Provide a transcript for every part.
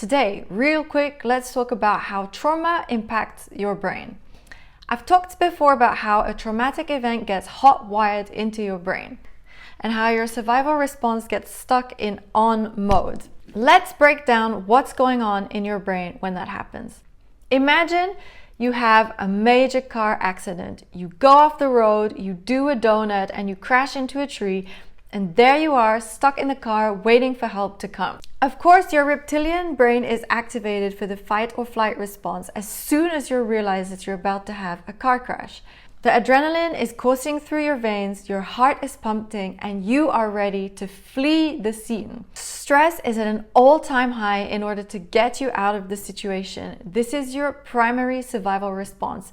Today, real quick, let's talk about how trauma impacts your brain. I've talked before about how a traumatic event gets hot-wired into your brain and how your survival response gets stuck in on mode. Let's break down what's going on in your brain when that happens. Imagine you have a major car accident. You go off the road, you do a donut, and you crash into a tree, and there you are, stuck in the car, waiting for help to come. Of course, your reptilian brain is activated for the fight or flight response as soon as you realize that you're about to have a car crash. The adrenaline is coursing through your veins, your heart is pumping, and you are ready to flee the scene. Stress is at an all-time high in order to get you out of the situation. This is your primary survival response.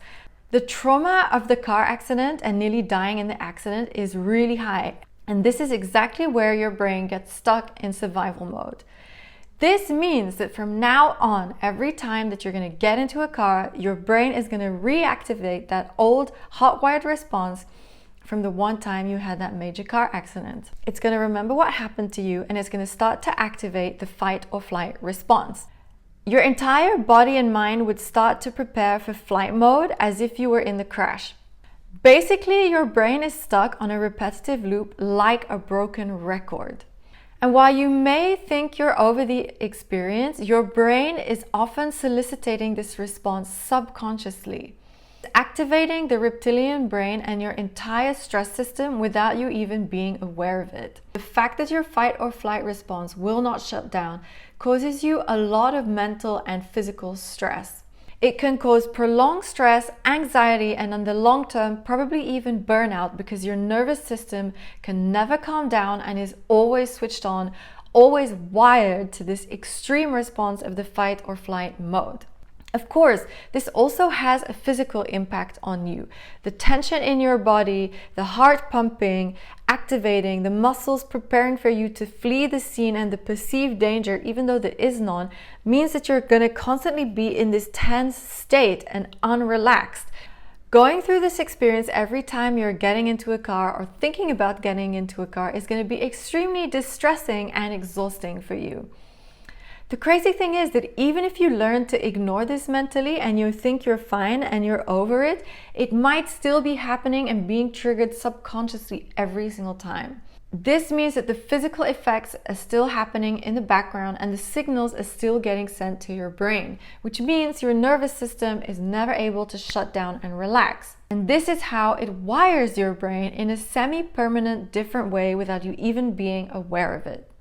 The trauma of the car accident and nearly dying in the accident is really high. And this is exactly where your brain gets stuck in survival mode. This means that from now on, every time that you're going to get into a car, your brain is going to reactivate that old hot-wired response from the one time you had that major car accident. It's going to remember what happened to you, and it's going to start to activate the fight or flight response. Your entire body and mind would start to prepare for flight mode as if you were in the crash. Basically, your brain is stuck on a repetitive loop like a broken record. And while you may think you're over the experience, your brain is often soliciting this response subconsciously, activating the reptilian brain and your entire stress system without you even being aware of it. The fact that your fight or flight response will not shut down causes you a lot of mental and physical stress. It can cause prolonged stress, anxiety, and in the long term, probably even burnout because your nervous system can never calm down and is always switched on, always wired to this extreme response of the fight or flight mode. Of course, this also has a physical impact on you. The tension in your body, the heart pumping, activating, the muscles preparing for you to flee the scene and the perceived danger, even though there is none, means that you're going to constantly be in this tense state and unrelaxed. Going through this experience every time you're getting into a car or thinking about getting into a car is going to be extremely distressing and exhausting for you. The crazy thing is that even if you learn to ignore this mentally and you think you're fine and you're over it, it might still be happening and being triggered subconsciously every single time. This means that the physical effects are still happening in the background and the signals are still getting sent to your brain, which means your nervous system is never able to shut down and relax. And this is how it wires your brain in a semi-permanent different way without you even being aware of it.